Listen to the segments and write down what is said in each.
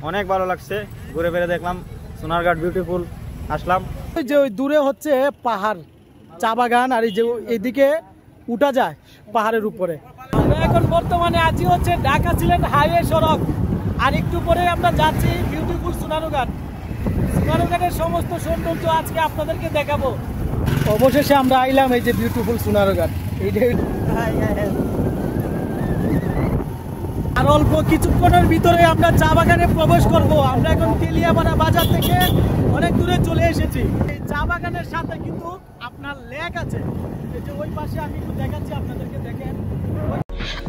অনেক ভালো লাগছে, ঘুরে ফিরে দেখলাম সোনারঘাট বিউটিফুল। আসলাম যে ওই দূরে হচ্ছে পাহাড়, চা বাগান, আর এই যে এদিকে উঠা যায় পাহাড়ের উপরে। আমরা এখন বর্তমানে আছি হচ্ছে ঢাকা সিলেট হাইওয়ে সড়ক, আর একটু পরে আমরা যাচ্ছি বিউটিফুল সোনারঘাট। সোনারঘাটের সমস্ত সৌন্দর্য আজকে আপনাদেরকে দেখাবো। অবশেষে আমরা আইলাম এই যে বিউটিফুল সোনারঘাট। এইটাই আর অল্প কিছুক্ষণের ভিতরে আমরা চা বাগানে প্রবেশ করব। আমরা এখন তেলিয়াপাড়া বাজার থেকে অনেক দূরে চলে এসেছি। এই চা বাগানের সাথে কিন্তু আপনার লেক আছে, এই যে ওই পাশে আমি একটু দেখাচ্ছি আপনাদেরকে, দেখেন।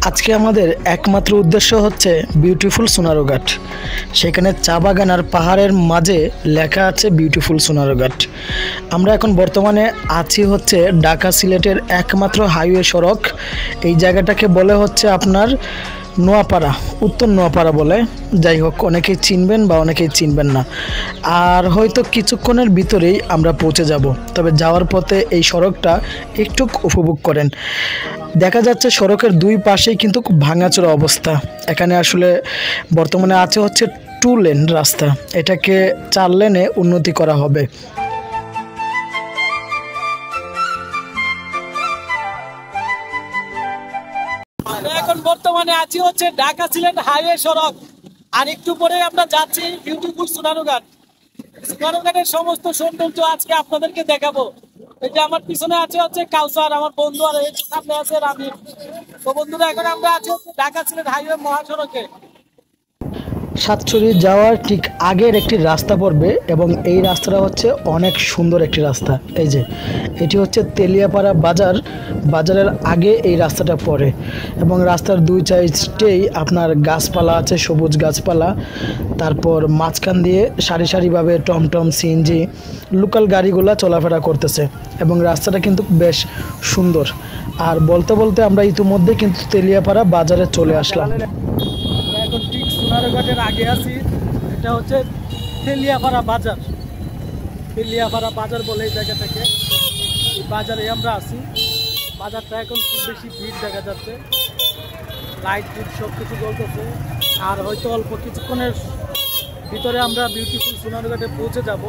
আজকে আমাদের একমাত্র উদ্দেশ্য হচ্ছে বিউটিফুল সোনারঘাট। সেখানে চা বাগান আর পাহাড়ের মাঝে লেখা আছে বিউটিফুল সোনারঘাট। আমরা এখন বর্তমানে আছি হচ্ছে ঢাকা সিলেটের একমাত্র হাইওয়ে সড়ক। এই জায়গাটাকে বলে হচ্ছে আপনার নোয়াপাড়া, উত্তর নোয়াপাড়া বলে। যাই হোক, অনেকেই চিনবেন বা অনেকেই চিনবেন না। আর হয়তো কিছুক্ষণের ভিতরেই আমরা পৌঁছে যাব। তবে যাওয়ার পথে এই সড়কটা একটু উপভোগ করেন। দেখা যাচ্ছে সড়কের দুই পাশেই কিন্তু খুব ভাঙাচোরা অবস্থা। এখানে আসলে বর্তমানে আছে হচ্ছে 2 লেন রাস্তা, এটাকে 4 লেনে উন্নতি করা হবে। আমরা এখন বর্তমানে আছি হচ্ছে ঢাকা সিলেট হাইওয়ে সড়ক, আর একটু পরে আমরা যাচ্ছি বিউটিফুল সোনারঘাট। সোনারঘাটের সমস্ত সৌন্দর্য আজকে আপনাদেরকে দেখাবো। এই যে আমার পিছনে আছে হচ্ছে কাউসার, আমার বন্ধু, আর এই সামনে আছে রামি। তো বন্ধুরা, এখন আমরা আছি হচ্ছে ঢাকা সিলেট হাইওয়ে মহাসড়কে। সাতছড়ি যাওয়ার ঠিক আগের একটি রাস্তা পড়বে, এবং এই রাস্তাটা হচ্ছে অনেক সুন্দর একটি রাস্তা। এই যে এটি হচ্ছে তেলিয়াপাড়া বাজার, বাজারের আগে এই রাস্তাটা পড়ে, এবং রাস্তার দুই সাইডেই আপনার গাছপালা আছে, সবুজ গাছপালা। তারপর মাঝখান দিয়ে সারি সারিভাবে টমটম, সিএনজি, লোকাল গাড়িগুলো চলাফেরা করতেছে, এবং রাস্তাটা কিন্তু বেশ সুন্দর। আর বলতে বলতে আমরা ইতিমধ্যে কিন্তু তেলিয়াপাড়া বাজারে চলে আসলাম। এখন ঠিক সোনারঘাটের আগে আছি, এটা হচ্ছে তেলিয়াপাড়া বাজার। তেলিয়াপাড়া বাজার বলে এই জায়গা থেকে, এই বাজারে আমরা আছি। বাজারটা এখন খুব বেশি ভিড় দেখা যাচ্ছে, লাইট ফুট সব কিছু জ্বলতেছে। আর হয়তো অল্প কিছুক্ষণের ভিতরে আমরা বিউটিফুল সোনারঘাটে পৌঁছে যাব।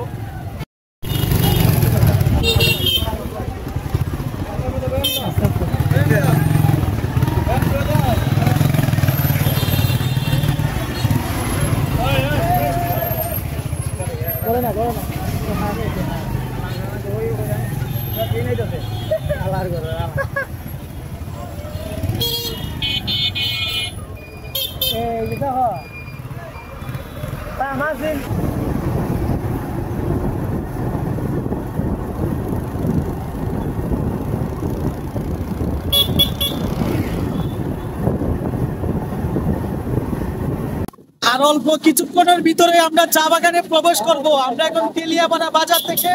আর অল্প কিছুক্ষণের ভিতরে আমরা চা বাগানে প্রবেশ করব। আমরা এখন তেলিয়াপাড়া বাজার থেকে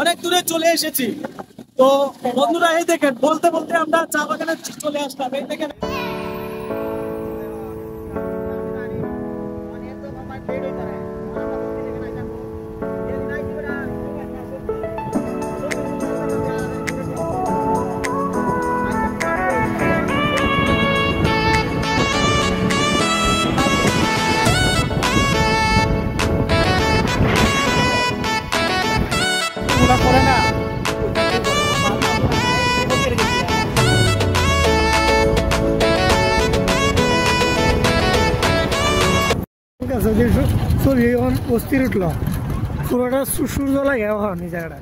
অনেক দূরে চলে এসেছি। তো বন্ধুরা, এই দেখেন, বলতে বলতে আমরা চা বাগানে চলে আসলাম। এই দেখেন, করে না অস্থির উঠল, পুরোটা সূর্য লাগে এই জায়গাটা।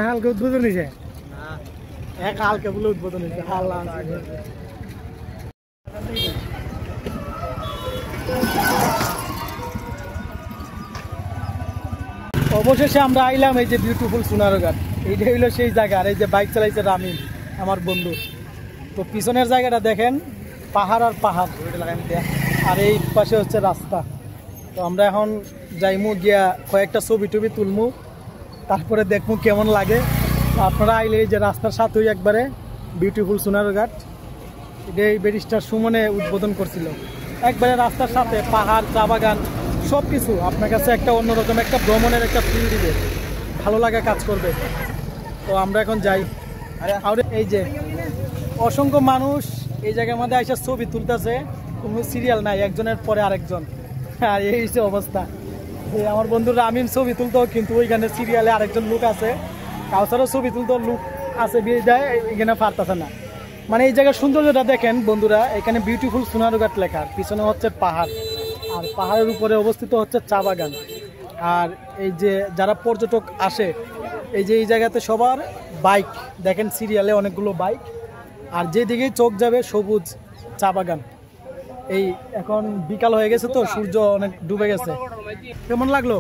হালকা উদ্বোধন হয়েছে, হালকা বলে উদ্বোধন হয়েছে। অবশেষে আমরা আইলাম এই যে বিউটিফুল সোনারঘাট। এইটা হইলো সেই জায়গা। আর এই যে বাইক চালাইছে রামিন, আমার বন্ধু। তো পিছনের জায়গাটা দেখেন, পাহাড় আর পাহাড়, আর এই পাশে হচ্ছে রাস্তা। তো আমরা এখন যাইমু, গিয়া কয়েকটা ছবি টবি তুলমু, তারপরে দেখবো কেমন লাগে। আপনারা আইলে এই যে রাস্তার সাথেই একবারে বিউটিফুল সোনারঘাট, এটা এই ব্যারিস্টার সুমনে উদ্বোধন করছিল। একবারে রাস্তার সাথে পাহাড়, চা বাগান, সব কিছু আপনার কাছে একটা অন্যরকম একটা ভ্রমণের একটা ফিল দিবে, ভালো লাগা কাজ করবে। তো আমরা এখন যাই। আর এই যে অসংখ্য মানুষ এই জায়গার মধ্যে এসে ছবি তুলতেছে, কোনো সিরিয়াল নাই, একজনের পরে আরেকজন। আর এই হচ্ছে অবস্থা। এই আমার বন্ধুরা আমিন ছবি তুলতো, কিন্তু ওইখানে সিরিয়ালে আরেকজন লোক আছে, কাউসারও ছবি তুলতো লোক আছে, বিয়ে যায় এখানে পারতেছে না। মানে এই জায়গার সৌন্দর্যটা দেখেন বন্ধুরা, এখানে বিউটিফুল সোনারঘাট লেখা, পিছনে হচ্ছে পাহাড়, আর পাহাড়ের উপরে অবস্থিত হচ্ছে চা বাগান। আর এই যে যারা পর্যটক আসে, এই যে এই জায়গাতে সবার বাইক দেখেন, সিরিয়ালে অনেকগুলো বাইক, আর যেদিকে চোখ যাবে সবুজ চা বাগান। এই এখন বিকাল হয়ে গেছে তো, সূর্য অনেক ডুবে গেছে। কেমন লাগলো?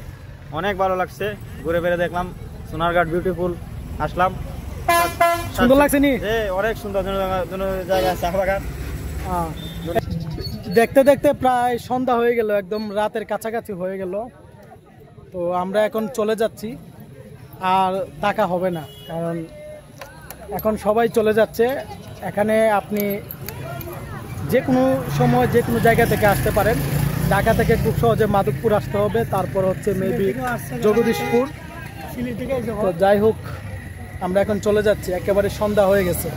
অনেক ভালো লাগছে, ঘুরে ফিরে দেখলাম সোনারঘাট বিউটিফুল, আসলাম। সুন্দর লাগছে নি? অনেক সুন্দর জায়গা, চা বাগান। দেখতে দেখতে প্রায় সন্ধ্যা হয়ে গেল, একদম রাতের কাছাকাছি হয়ে গেল। তো আমরা এখন চলে যাচ্ছি, আর টাকা হবে না, কারণ এখন সবাই চলে যাচ্ছে। এখানে আপনি যে কোনো সময় যে কোনো জায়গা থেকে আসতে পারেন। ঢাকা থেকে খুব সহজে মাধবপুর আসতে হবে, তারপর হচ্ছে মেবি জগদীশপুর। তো যাই হোক, আমরা এখন চলে যাচ্ছি, একেবারে সন্ধ্যা হয়ে গেছে।